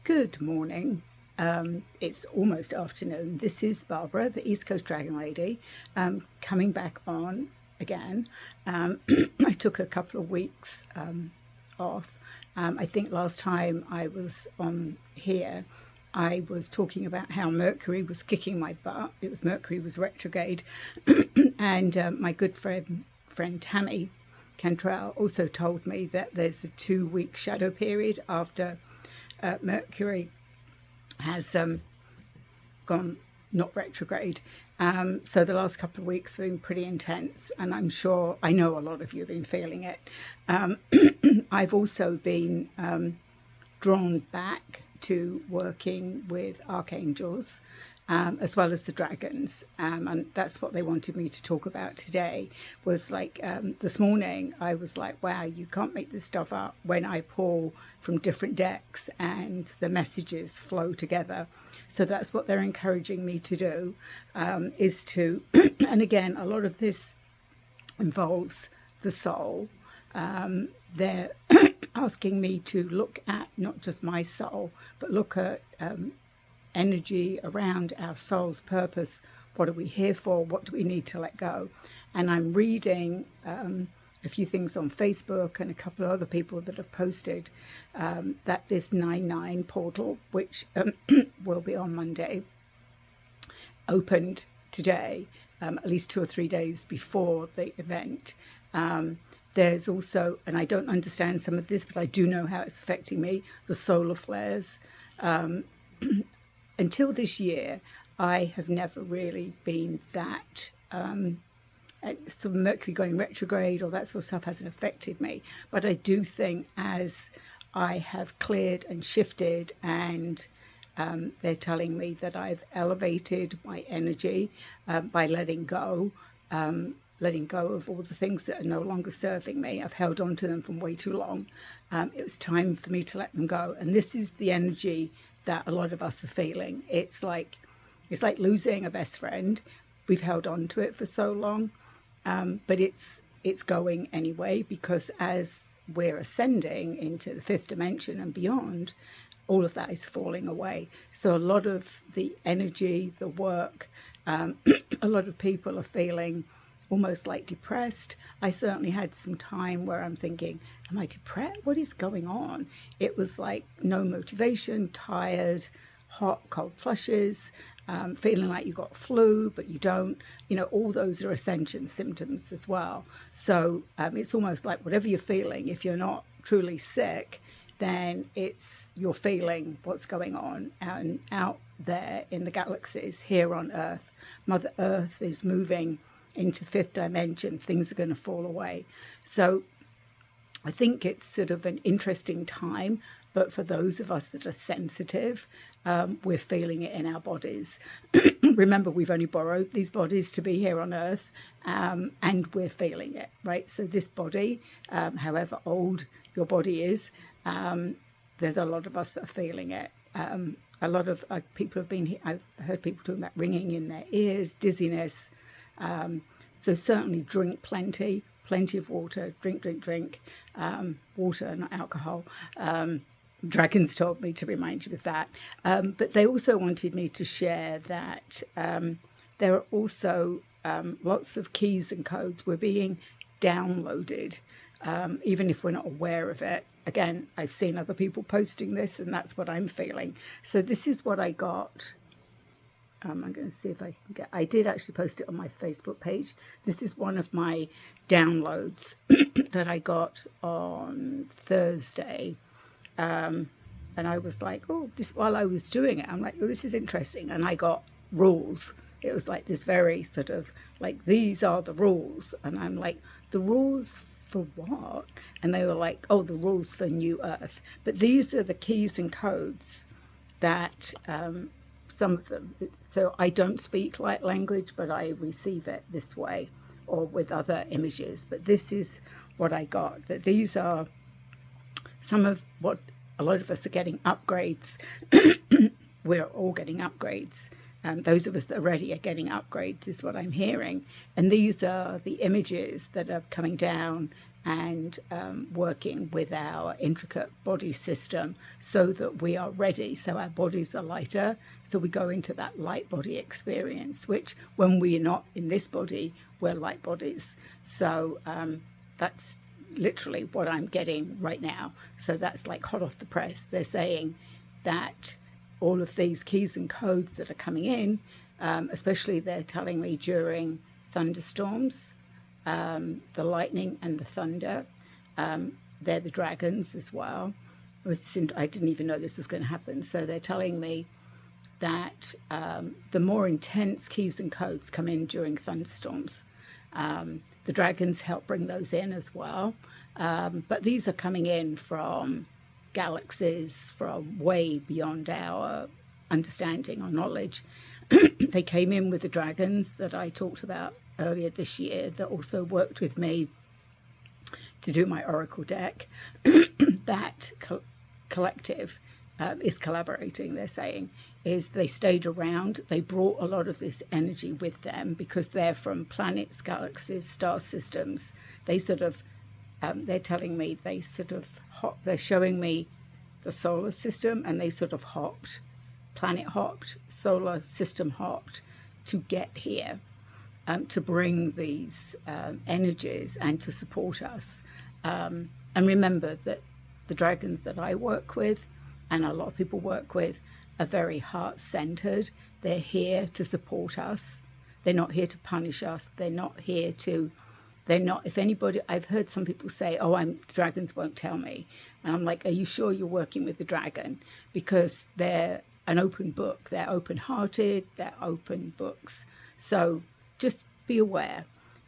Good morning. It's almost afternoon. This is Barbara, the East Coast Dragon Lady, coming back on again. I took a couple of weeks off. I think last time I was on here, I was talking about how Mercury was kicking my butt. Mercury was retrograde, and my good friend Tammy Cantrell also told me that there's a 2-week shadow period after Mercury has gone not retrograde. So the last couple of weeks have been pretty intense, and I know a lot of you have been feeling it. I've also been drawn back to working with archangels as well as the dragons, and that's what they wanted me to talk about today. Was like this morning I was like, wow, you can't make this stuff up when I pull from different decks and the messages flow together. So that's what they're encouraging me to do, is to and again, a lot of this involves the soul. They're asking me to look at not just my soul, but look at energy around our soul's purpose. What are we here for? What do we need to let go? And I'm reading a few things on Facebook and a couple of other people that have posted that this 9/9 portal, which will be on Monday, opened today, at least 2 or 3 days before the event. There's also, and I don't understand some of this, but I do know how it's affecting me, the solar flares. Until this year, I have never really been that, so Mercury going retrograde, all that sort of stuff hasn't affected me. But I do think as I have cleared and shifted, and they're telling me that I've elevated my energy by letting go of all the things that are no longer serving me. I've held on to them for way too long. It was time for me to let them go. And this is the energy that a lot of us are feeling. It's like losing a best friend. We've held on to it for so long, but it's going anyway, because as we're ascending into the 5th dimension and beyond, all of that is falling away. So a lot of the energy, the work, a lot of people are feeling almost like depressed. I certainly had some time where I'm thinking, am I depressed? What is going on? It was like no motivation, tired, hot, cold flushes, feeling like you got flu, but you don't. All those are ascension symptoms as well. So it's almost like whatever you're feeling, if you're not truly sick, then you're feeling what's going on out there in the galaxies here on Earth. Mother Earth is moving into 5th dimension. Things are going to fall away. So I think it's sort of an interesting time, but for those of us that are sensitive, we're feeling it in our bodies. Remember, we've only borrowed these bodies to be here on Earth, and we're feeling it, right? So this body, however old your body is, there's a lot of us that are feeling it. A lot of people I've heard people talking about ringing in their ears, dizziness. So certainly drink plenty of water, drink, water, not alcohol. Dragons told me to remind you of that. But they also wanted me to share that there are also lots of keys and codes were being downloaded, even if we're not aware of it. Again, I've seen other people posting this, and that's what I'm feeling. So this is what I got. I'm going to see if I can I did actually post it on my Facebook page. This is one of my downloads that I got on Thursday. And I was like, while I was doing it, I'm like, this is interesting. And I got rules. It was like this very sort of like, these are the rules. And I'm like, the rules for what? And they were like, the rules for New Earth. But these are the keys and codes that, some of them. So I don't speak light language, but I receive it this way or with other images. But this is what I got, that these are some of what a lot of us are getting upgrades. We're all getting upgrades. Those of us that are ready are getting upgrades, is what I'm hearing. And these are the images that are coming down and working with our intricate body system so that we are ready, so our bodies are lighter, so we go into that light body experience, which when we're not in this body, we're light bodies. So that's literally what I'm getting right now. So that's like hot off the press. They're saying that all of these keys and codes that are coming in, especially they're telling me during thunderstorms, the lightning and the thunder, they're the dragons as well. I didn't even know this was going to happen. So they're telling me that the more intense keys and codes come in during thunderstorms. The dragons help bring those in as well. But these are coming in from galaxies, from way beyond our understanding or knowledge. They came in with the dragons that I talked about earlier this year, that also worked with me to do my oracle deck. That collective is collaborating, they're saying, is they stayed around. They brought a lot of this energy with them because they're from planets, galaxies, star systems. They sort of, they're telling me they sort of they're showing me the solar system, and they sort of hopped, planet hopped, solar system hopped to get here, to bring these energies and to support us. And remember that the dragons that I work with, and a lot of people work with, are very heart-centered. They're here to support us. They're not here to punish us. They're not here to, if anybody, I've heard some people say, oh, dragons won't tell me. And I'm like, are you sure you're working with the dragon? Because they're an open book. They're open-hearted. They're open books. So just be aware.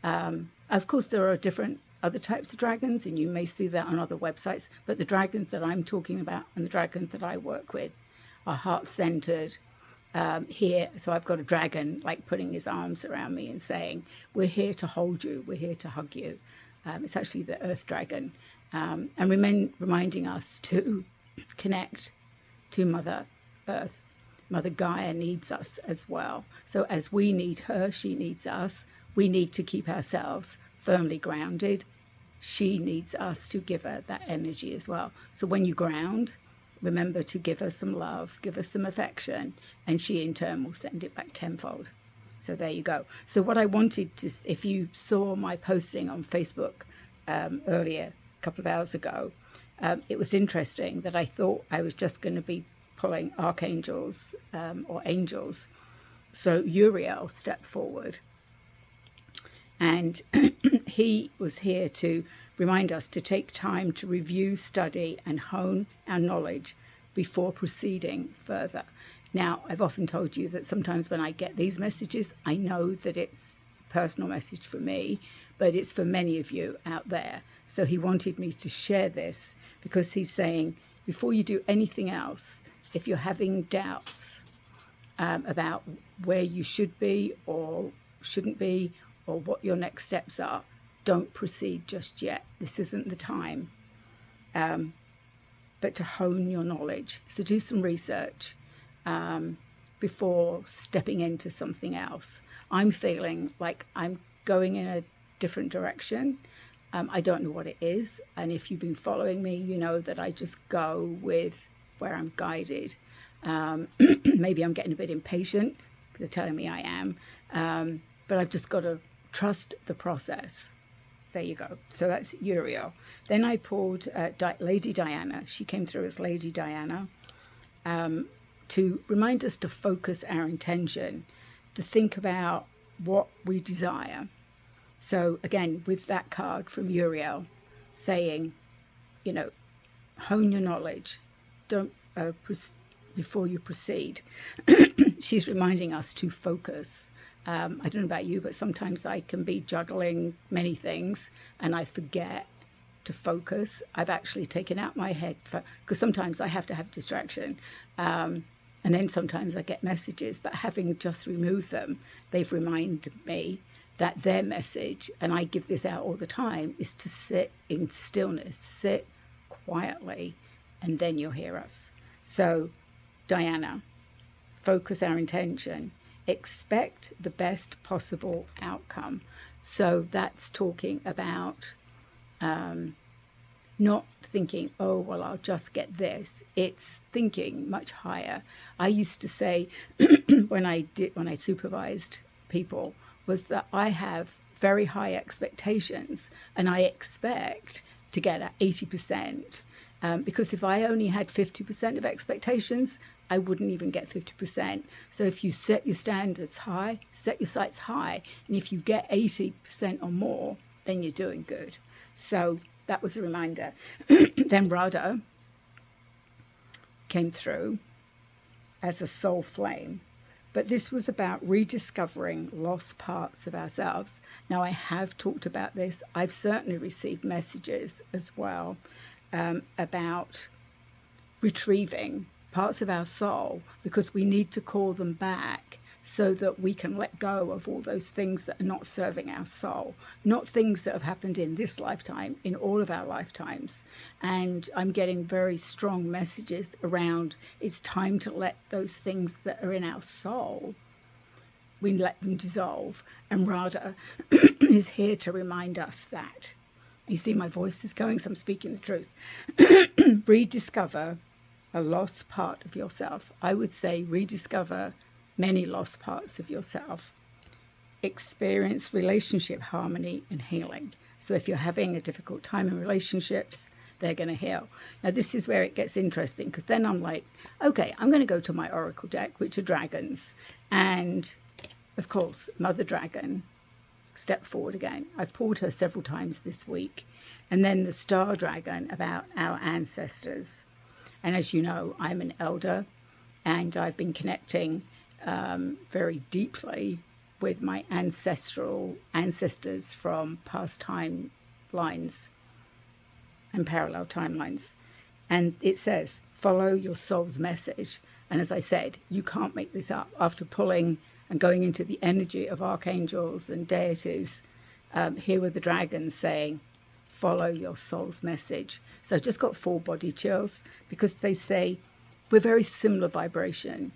Of course, there are different other types of dragons, and you may see that on other websites. But the dragons that I'm talking about and the dragons that I work with are heart-centered. Here, so I've got a dragon like putting his arms around me and saying, we're here to hold you, we're here to hug you. It's actually the earth dragon, and reminding us to connect to Mother Earth. Mother Gaia needs us as well. So as we need her, she needs us. We need to keep ourselves firmly grounded. She needs us to give her that energy as well. So when you ground, remember to give her some love, give her some affection, and she in turn will send it back tenfold. So there you go. So what I wanted to, if you saw my posting on Facebook earlier, a couple of hours ago, it was interesting that I thought I was just going to be pulling archangels or angels. So Uriel stepped forward, and he was here to remind us to take time to review, study, and hone our knowledge before proceeding further. Now, I've often told you that sometimes when I get these messages, I know that it's a personal message for me, but it's for many of you out there. So he wanted me to share this because he's saying, before you do anything else, if you're having doubts about where you should be or shouldn't be, or what your next steps are, don't proceed just yet. This isn't the time. But to hone your knowledge. So do some research before stepping into something else. I'm feeling like I'm going in a different direction. I don't know what it is. And if you've been following me, you know that I just go with where I'm guided. Maybe I'm getting a bit impatient. They're telling me I am. But I've just got to trust the process. There you go. So that's Uriel. Then I pulled Lady Diana. She came through as Lady Diana to remind us to focus our intention, to think about what we desire. So again, with that card from Uriel saying, hone your knowledge. Don't before you proceed. She's reminding us to focus. I don't know about you, but sometimes I can be juggling many things and I forget to focus. I've actually taken out my head because sometimes I have to have distraction. And then sometimes I get messages, but having just removed them, they've reminded me that their message, and I give this out all the time, is to sit in stillness, sit quietly, and then you'll hear us. So, Diana, focus our intention. Expect the best possible outcome. So that's talking about not thinking, oh, well, I'll just get this. It's thinking much higher. I used to say when I supervised people was that I have very high expectations and I expect to get at 80%. Because if I only had 50% of expectations, I wouldn't even get 50%. So if you set your standards high, set your sights high, and if you get 80% or more, then you're doing good. So that was a reminder. Then Radha came through as a soul flame. But this was about rediscovering lost parts of ourselves. Now, I have talked about this. I've certainly received messages as well about retrieving parts of our soul, because we need to call them back so that we can let go of all those things that are not serving our soul, not things that have happened in this lifetime, in all of our lifetimes. And I'm getting very strong messages around it's time to let those things that are in our soul, we let them dissolve. And Radha is here to remind us that. You see my voice is going, so I'm speaking the truth. Rediscover a lost part of yourself. I would say rediscover many lost parts of yourself. Experience relationship harmony and healing. So if you're having a difficult time in relationships, they're going to heal. Now, this is where it gets interesting, because then I'm like, okay, I'm going to go to my oracle deck, which are dragons. And of course, Mother Dragon, step forward again. I've pulled her several times this week. And then the Star Dragon, about our ancestors. And as you know, I'm an elder, and I've been connecting very deeply with my ancestors from past timelines and parallel timelines. And it says, follow your soul's message. And as I said, you can't make this up. After pulling and going into the energy of archangels and deities, here were the dragons saying, follow your soul's message. So I just got full body chills, because they say we're very similar vibration.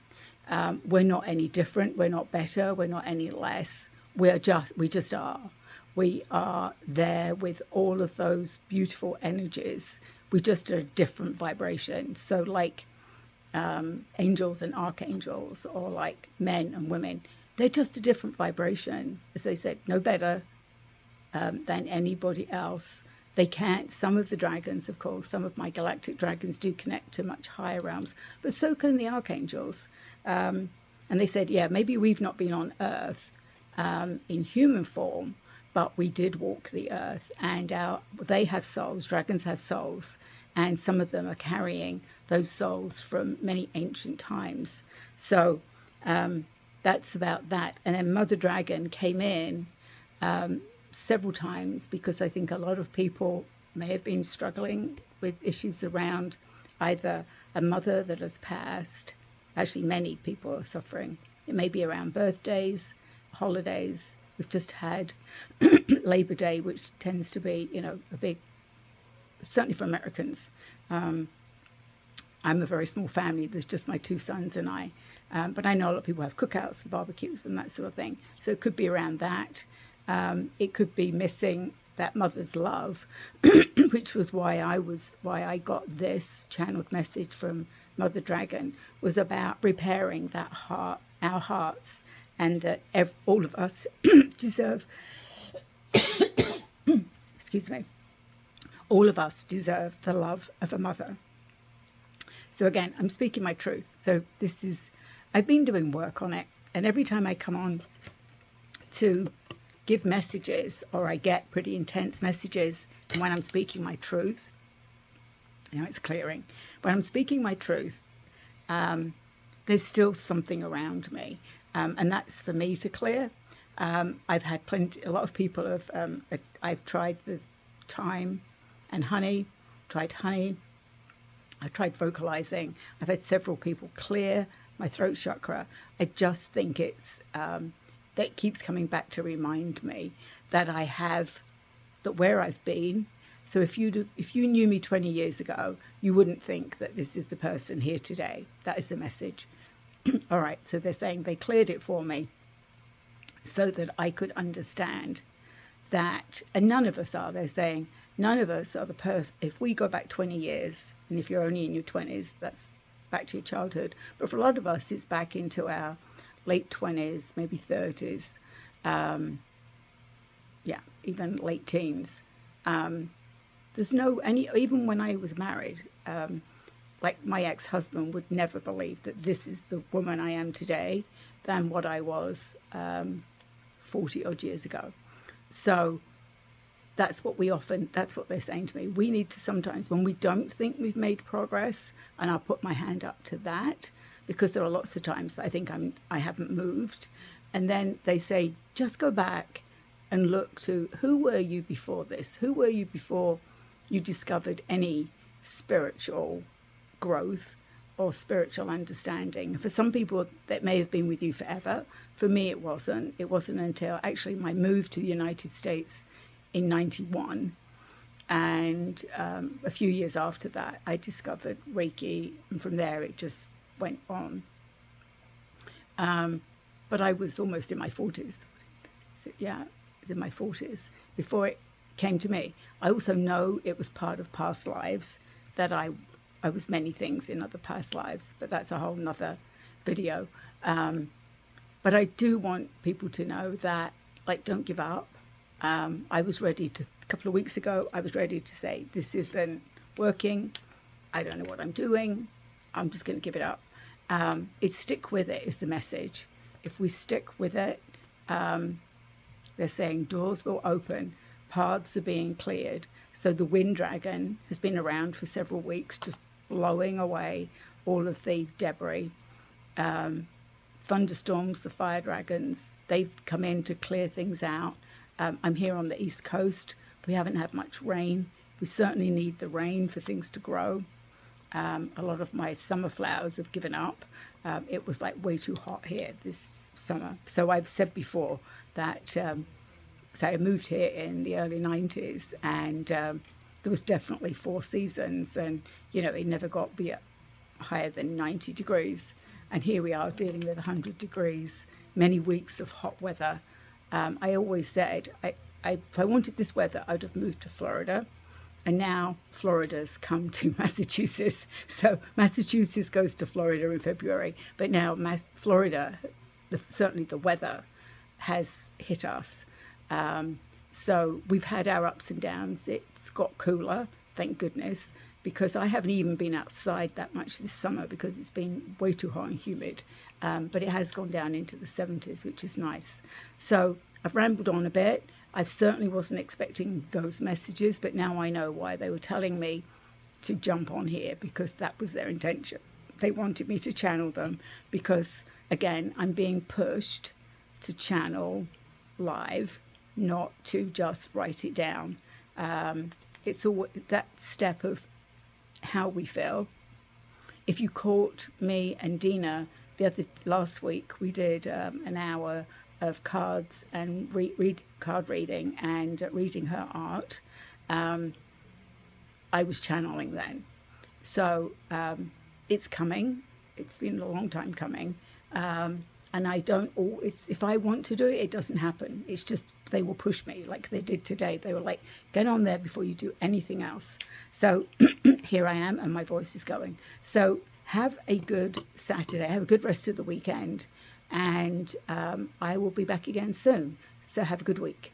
We're not any different. We're not better. We're not any less. We just are. We are there with all of those beautiful energies. We just are a different vibration. So like angels and archangels, or like men and women, they're just a different vibration. As they said, no better than anybody else. They can't. Some of the dragons, of course, some of my galactic dragons do connect to much higher realms, but so can the archangels. And they said, yeah, maybe we've not been on Earth in human form, but we did walk the Earth, and they have souls, dragons have souls, and some of them are carrying those souls from many ancient times. So that's about that. And then Mother Dragon came in several times, because I think a lot of people may have been struggling with issues around either a mother that has passed. Actually, many people are suffering. It may be around birthdays, holidays. We've just had Labor Day, which tends to be, a big, certainly for Americans. I'm a very small family. There's just my two sons and I. But I know a lot of people have cookouts and barbecues and that sort of thing. So it could be around that. It could be missing that mother's love, which was why I got this channeled message from Mother Dragon, was about repairing that heart, our hearts, and that all of us deserve, excuse me, all of us deserve the love of a mother. So again, I'm speaking my truth. So I've been doing work on it, and every time I come on to give messages, or I get pretty intense messages, and when I'm speaking my truth, it's clearing. When I'm speaking my truth, there's still something around me, and that's for me to clear. I've had a lot of people have, I've tried the thyme and honey, I've tried vocalizing. I've had several people clear my throat chakra. I just think it's, that keeps coming back to remind me that that where I've been. So if you knew me 20 years ago, you wouldn't think that this is the person here today. That is the message. All right, so they're saying they cleared it for me so that I could understand that, and none of us are, they're saying, none of us are the person. If we go back 20 years, and if you're only in your 20s, that's back to your childhood. But for a lot of us, it's back into our late 20s, maybe 30s, yeah, even late teens. There's no any. Even when I was married, like my ex-husband would never believe that this is the woman I am today than what I was 40 odd years ago. So that's what they're saying to me. We need to sometimes, when we don't think we've made progress, and I'll put my hand up to that, because there are lots of times that I think I haven't moved. And then they say, just go back and look to, who were you before this? Who were you before you discovered any spiritual growth or spiritual understanding? For some people, that may have been with you forever. For me, it wasn't. It wasn't until actually my move to the United States in 91. And a few years after that, I discovered Reiki. And from there, it just went on. But I was almost in my 40s. So, yeah, I was in my 40s before it came to me. I also know it was part of past lives, that I was many things in other past lives, but that's a whole nother video. But I do want people to know that, like, don't give up. I was ready to, a couple of weeks ago, I was ready to say, this isn't working. I don't know what I'm doing. I'm just going to give it up. It's stick with it is the message. If we stick with it, they're saying doors will open, paths are being cleared. So the wind dragon has been around for several weeks, just blowing away all of the debris. Thunderstorms, the fire dragons, they've come in to clear things out. I'm here on the East Coast. We haven't had much rain. We certainly need the rain for things to grow. A lot of my summer flowers have given up. It was like way too hot here this summer. So I've said before that, so I moved here in the early 90s, and there was definitely 4 seasons, and, you know, it never got be higher than 90 degrees. And here we are dealing with 100 degrees, many weeks of hot weather. I always said, if I wanted this weather, I'd have moved to Florida. And now Florida's come to Massachusetts. So Massachusetts goes to Florida in February. But now Florida, certainly the weather has hit us. So we've had our ups and downs. It's got cooler, thank goodness, because I haven't even been outside that much this summer because it's been way too hot and humid. But it has gone down into the 70s, which is nice. So I've rambled on a bit. I certainly wasn't expecting those messages, but now I know why they were telling me to jump on here, because that was their intention. They wanted me to channel them because, again, I'm being pushed to channel live, not to just write it down. It's all that step of how we feel. If you caught me and Dina last week, we did an hour of cards and card reading and reading her art. I was channeling then. So it's coming. It's been a long time coming. And I don't always, if I want to do it, it doesn't happen. It's just they will push me like they did today. They were like, get on there before you do anything else. So here I am, and my voice is going. So have a good Saturday. Have a good rest of the weekend. And I will be back again soon. So have a good week.